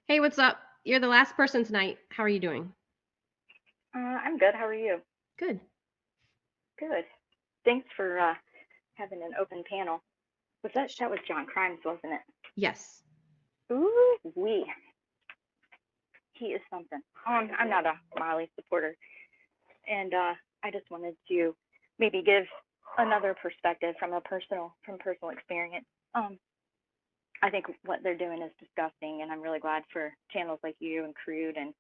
Hey, what's up? You're the last person tonight. How are you doing? I'm good. How are you? Good. Good. Thanks for having an open panel. That was John Crimes, wasn't it? Yes. Ooh, he is something. I'm not a Molly supporter, and I just wanted to maybe give another perspective from personal experience. Um, I think what they're doing is disgusting, and I'm really glad for channels like you and Crude and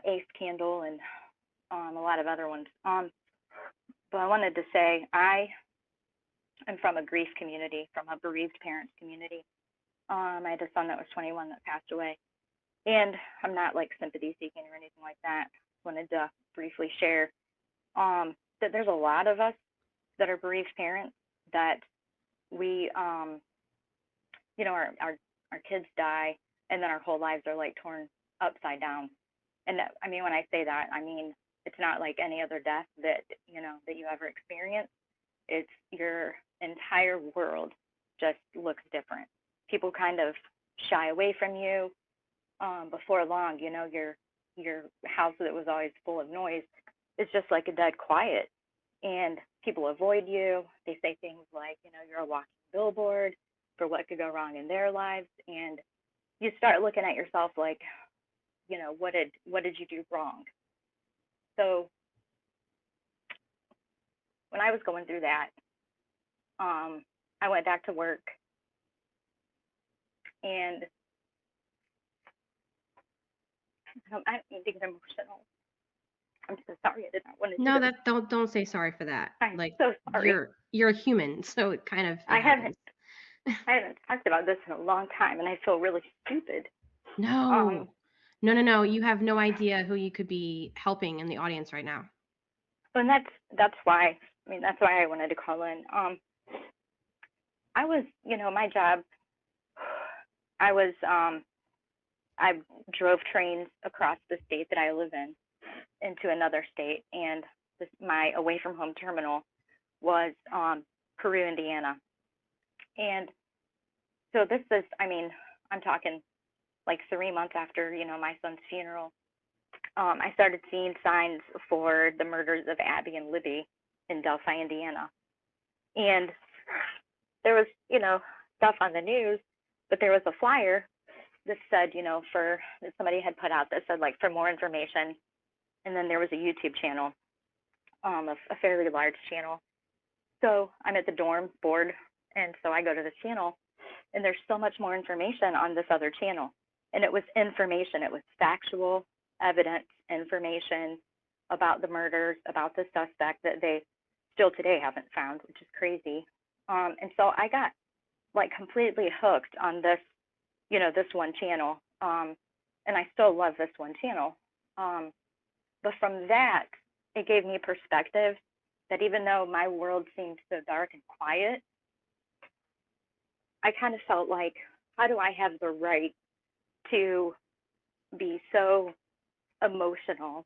Ace Candle and a lot of other ones. But I wanted to say I'm from a grief community, from a bereaved parents community. I had a son that was 21 that passed away, and I'm not like sympathy seeking or anything like that. Wanted to briefly share that there's a lot of us that are bereaved parents that we, our kids die, and then our whole lives are like torn upside down. And that, I mean, when I say that, I mean it's not like any other death that that you ever experience. It's your entire world just looks different. People kind of shy away from you. Before long, your house that was always full of noise is just like a dead quiet, and people avoid you. They say things like, you're a walking billboard for what could go wrong in their lives, and you start looking at yourself like, what did you do wrong? So when I was going through that, I went back to work, and I don't think I'm emotional. I'm so sorry. I did not want to do No, this. that don't say sorry for that. I'm Like so sorry. you're a human, so it I haven't happens. I haven't talked about this in a long time, and I feel really stupid. Um, No. No, no, no. You have no idea who you could be helping in the audience right now. and that's why. I mean, that's why I wanted to call in. I was, my job. I was, I drove trains across the state that I live in into another state, and my away from home terminal was Peru, Indiana. And so this is, I mean, I'm talking like 3 months after, my son's funeral. I started seeing signs for the murders of Abby and Libby in Delphi, Indiana. And there was, stuff on the news, but there was a flyer that said, for that somebody had put out that said like for more information. And then there was a YouTube channel, a fairly large channel. So I'm at the dorm board, and so I go to this channel, and there's so much more information on this other channel. And it was information, it was factual evidence, information about the murders, about the suspect that they still today haven't found, which is crazy. And so I got like completely hooked on this, this one channel. And I still love this one channel. Um, but from that, it gave me perspective that even though my world seemed so dark and quiet, I kind of felt like, how do I have the right to be so emotional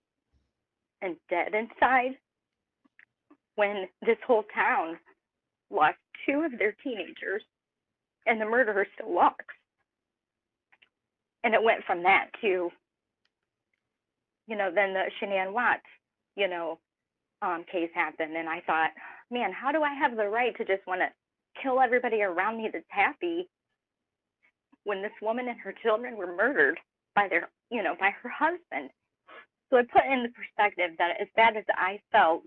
and dead inside when this whole town lost two of their teenagers and the murderer still walks? And it went from that to, then the Shanann Watts, you know, case happened. And I thought, man, how do I have the right to just want to kill everybody around me that's happy when this woman and her children were murdered by by her husband? So I put in the perspective that as bad as I felt,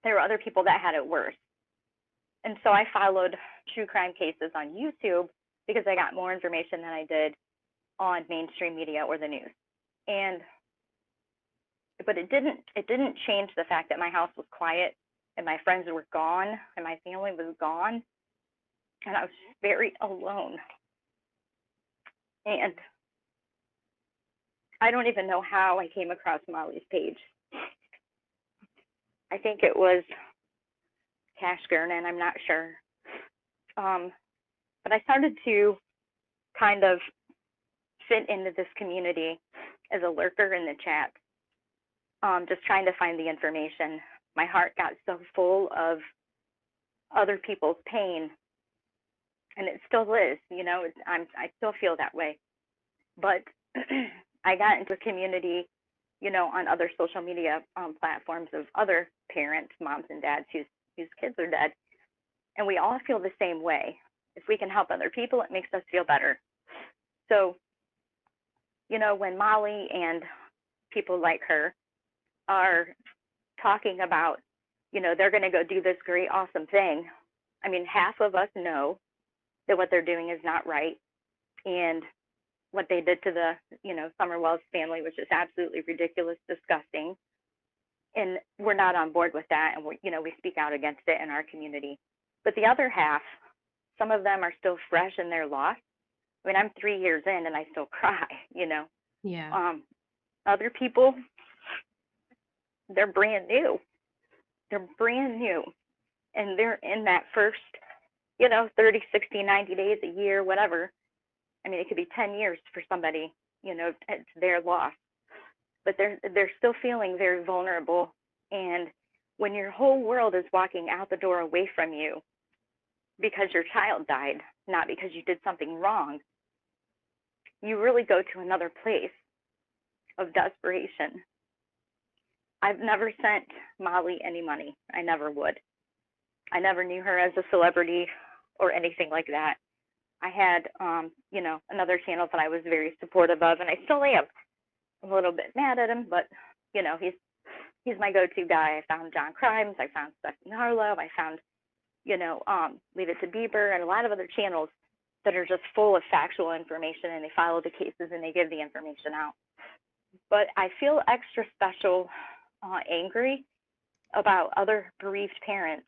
there were other people that had it worse. And so I followed true crime cases on YouTube because I got more information than I did on mainstream media or the news. And but it didn't change the fact that my house was quiet and my friends were gone and my family was gone and I was very alone. And I don't even know how I came across Molly's page. I think it was Cash Gurnan, I'm not sure. Um, but I started to kind of fit into this community as a lurker in the chat, just trying to find the information. My heart got so full of other people's pain and it still is. I still feel that way. But I got into a community, on other social media platforms of other parents, moms and dads whose kids are dead, and we all feel the same way. If we can help other people, it makes us feel better. So, when Molly and people like her are talking about, they're going to go do this great, awesome thing, I mean, half of us know that what they're doing is not right. And what they did to the, Summerwell's family was just absolutely ridiculous, disgusting. And we're not on board with that. And we speak out against it in our community. But the other half, some of them are still fresh in their loss. I mean, I'm 3 years in and I still cry, you know. Yeah. Um, Other people, they're brand new. They're brand new. And they're in that first, 30, 60, 90 days, a year, whatever. I mean, it could be 10 years for somebody, it's their loss. But they're still feeling very vulnerable. And when your whole world is walking out the door away from you because your child died, not because you did something wrong, you really go to another place of desperation. I've never sent Molly any money. I never would. I never knew her as a celebrity or anything like that. I had, another channel that I was very supportive of, and I still am. I'm a little bit mad at him, but he's my go-to guy. I found John Crimes, I found Stephanie Harlow, I found, Leave It to Bieber, and a lot of other channels that are just full of factual information, and they follow the cases and they give the information out. But I feel extra special, angry about other bereaved parents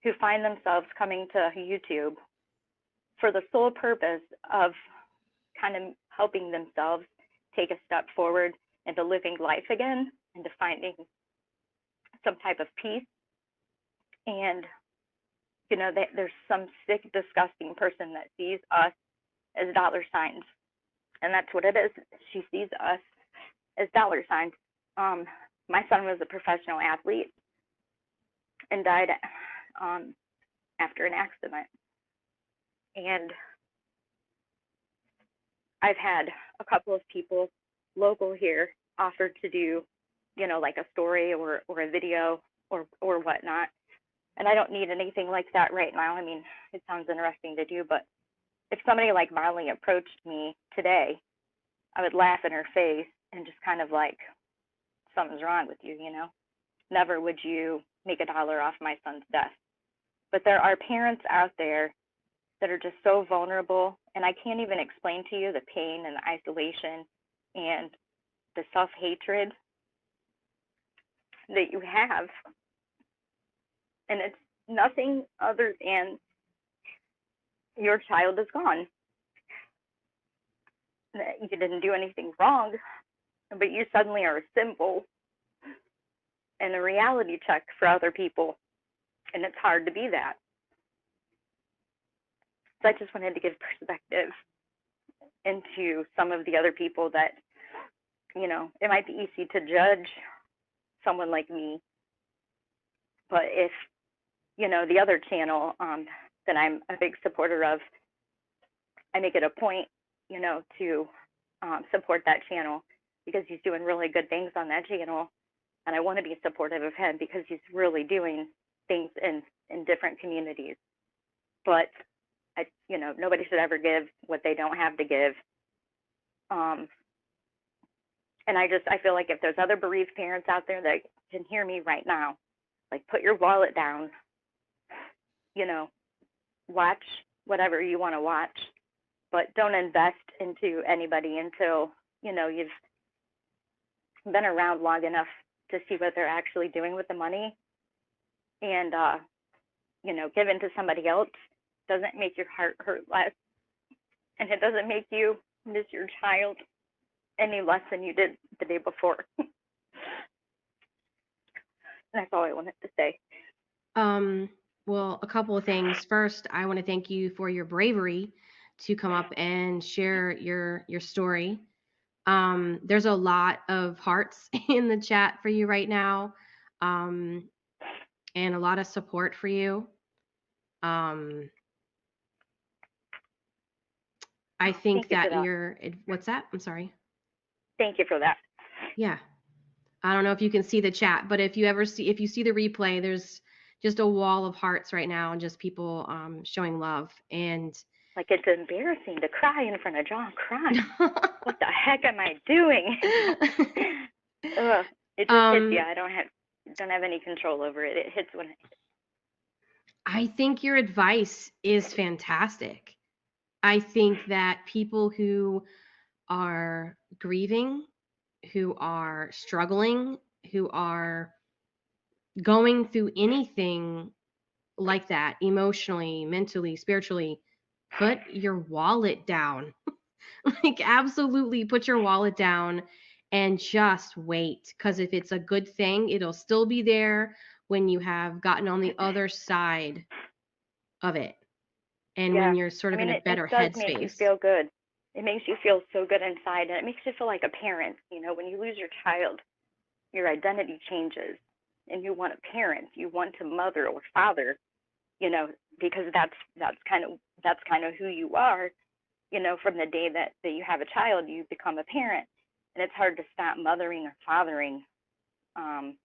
who find themselves coming to YouTube for the sole purpose of kind of helping themselves take a step forward into living life again, into finding some type of peace. And, there's some sick, disgusting person that sees us as dollar signs. And that's what it is. She sees us as dollar signs. Um, my son was a professional athlete and died um, after an accident. And I've had a couple of people local here offer to do, like a story or a video or whatnot. And I don't need anything like that right now. I mean, it sounds interesting to do, but if somebody like Molly approached me today, I would laugh in her face and just kind of like, something's wrong with you. Never would you make $1 off my son's death. But there are parents out there that are just so vulnerable, and I can't even explain to you the pain and the isolation and the self-hatred that you have. And it's nothing other than your child is gone. You didn't do anything wrong, but you suddenly are a symbol and a reality check for other people, and it's hard to be that. So I just wanted to give perspective into some of the other people that, it might be easy to judge someone like me, but if, the other channel that I'm a big supporter of, I make it a point, to support that channel because he's doing really good things on that channel, and I want to be supportive of him because he's really doing things in different communities. But nobody should ever give what they don't have to give. And I feel like if there's other bereaved parents out there that can hear me right now, like put your wallet down, watch whatever you want to watch, but don't invest into anybody until, you've been around long enough to see what they're actually doing with the money. And, give in to somebody else doesn't make your heart hurt less. And it doesn't make you miss your child any less than you did the day before. That's all I wanted to say. Um, well, a couple of things. First, I want to thank you for your bravery to come up and share your story. There's a lot of hearts in the chat for you right now, um, and a lot of support for you. Um, I think Thank you for that that. what's that? I'm sorry. Thank you for that. Yeah. I don't know if you can see the chat, but if you see the replay, there's just a wall of hearts right now and just people showing love. And Like, it's embarrassing to cry in front of John crying. What the heck am I doing? Ugh, it just hits you. um I don't have any control over it. It hits when it hits. I think your advice is fantastic. I think that people who are grieving, who are struggling, who are going through anything like that emotionally, mentally, spiritually, put your wallet down. Like, absolutely put your wallet down and just wait. Because if it's a good thing, it'll still be there when you have gotten on the other side of it and when Yeah. you're sort I of in mean, a it better does make you headspace. feel good. It makes you feel so good inside, and it makes you feel like a parent. When you lose your child, your identity changes, and you want a parent. You want to mother or father. You know, because that's kind of who you are. From the day that you have a child, you become a parent, and it's hard to stop mothering or fathering. Um,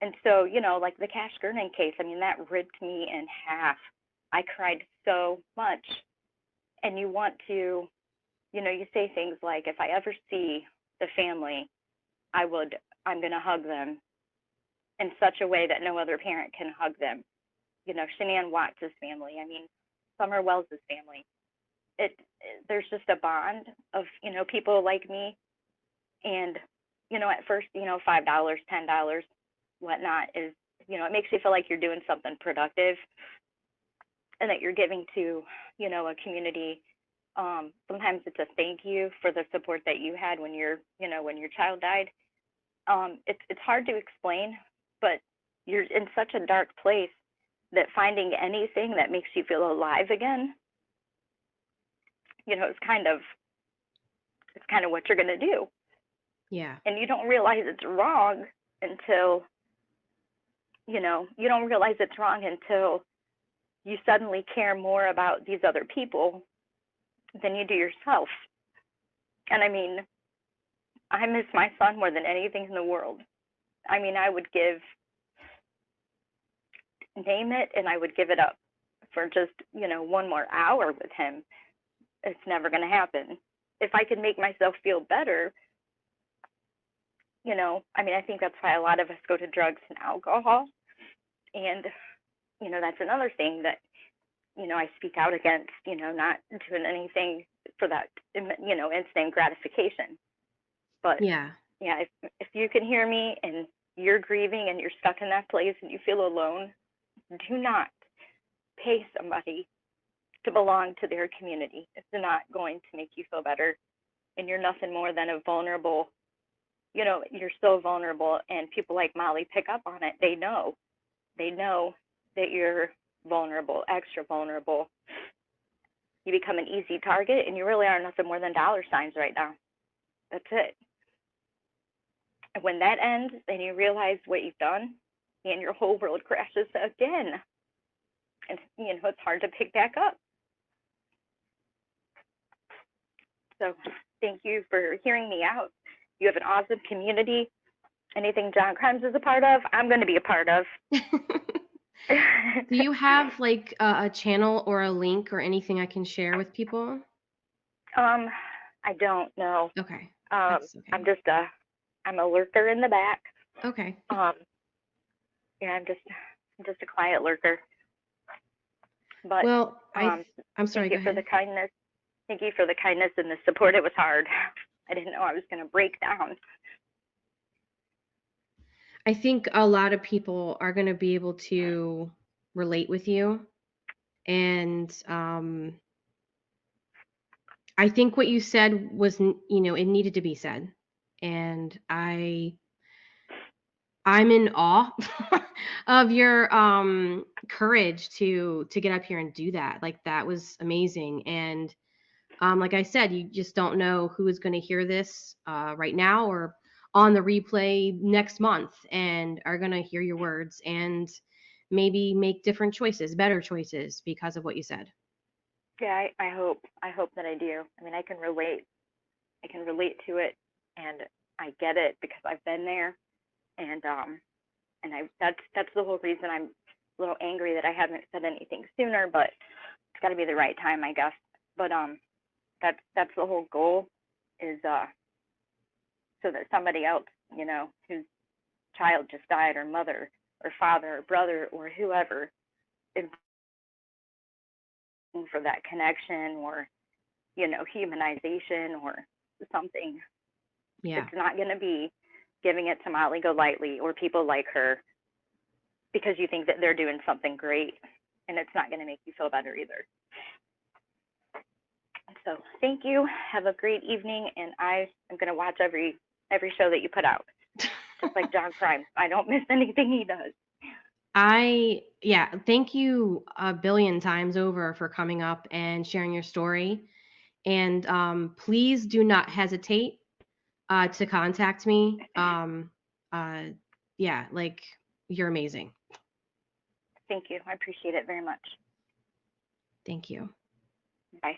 and so, like the Cash Gurnan case, I mean, that ripped me in half. I cried so much. And you want to, you say things like, if I ever see the family, I'm going to hug them in such a way that no other parent can hug them. Shanann Watts' family, I mean, Summer Wells' family. There's just a bond of, people like me. And, at first, $5, $10, whatnot is, it makes you feel like you're doing something productive and that you're giving to, a community. Sometimes it's a thank you for the support that you had when your child died. It's hard to explain, but you're in such a dark place that finding anything that makes you feel alive again, it's kind of what you're gonna do, Yeah. and you don't realize it's wrong until you don't realize it's wrong until you suddenly care more about these other people than you do yourself. And I mean, I miss my son more than anything in the world. I mean, I would name it and I would give it up for just, one more hour with him. It's never going to happen. If I could make myself feel better, I mean, I think that's why a lot of us go to drugs and alcohol. And, that's another thing that, I speak out against, not doing anything for that, instant gratification. But Yeah. yeah, if you can hear me and you're grieving and you're stuck in that place and you feel alone, do not pay somebody to belong to their community. It's not going to make you feel better. And you're nothing more than a vulnerable, you're so vulnerable. And people like Molly pick up on it. They know that you're vulnerable, extra vulnerable. You become an easy target and you really are nothing more than dollar signs right now. That's it. And when that ends and you realize what you've done and your whole world crashes again, and it's hard to pick back up. So thank you for hearing me out. You have an awesome community. Anything John Crimes is a part of, I'm going to be a part of. Do you have like a channel or a link or anything I can share with people? I don't know. Okay. Um, That's I'm okay. just I'm a lurker in the back. Okay. Um, yeah, I'm just a quiet lurker. But Well, um, I'm thank sorry, go you for the ahead. kindness. Thank you for the kindness and the support. It was hard. I didn't know I was going to break down. I think a lot of people are going to be able to relate with you. And I think what you said was, it needed to be said. And I'm in awe of your courage to get up here and do that. Like, that was amazing. And like I said, you just don't know who is going to hear this right now or on the replay next month and are going to hear your words and maybe make different choices, better choices because of what you said. Yeah, I hope that I do. I mean, I can relate to it, and I get it because I've been there, and that's the whole reason I'm a little angry that I haven't said anything sooner, but it's got to be the right time, I guess. But that's the whole goal, is so that somebody else, whose child just died, or mother or father or brother or whoever, is looking for that connection, or humanization, or something. Yeah. It's not going to be giving it to Molly Golightly or people like her because you think that they're doing something great, and it's not going to make you feel better either. So thank you. Have a great evening, and I am going to watch every show that you put out, just like John Prime. I don't miss anything he does. Yeah, thank you a billion times over for coming up and sharing your story. And please do not hesitate to contact me. Uh, yeah, like you're amazing. Thank you. I appreciate it very much. Thank you. Bye.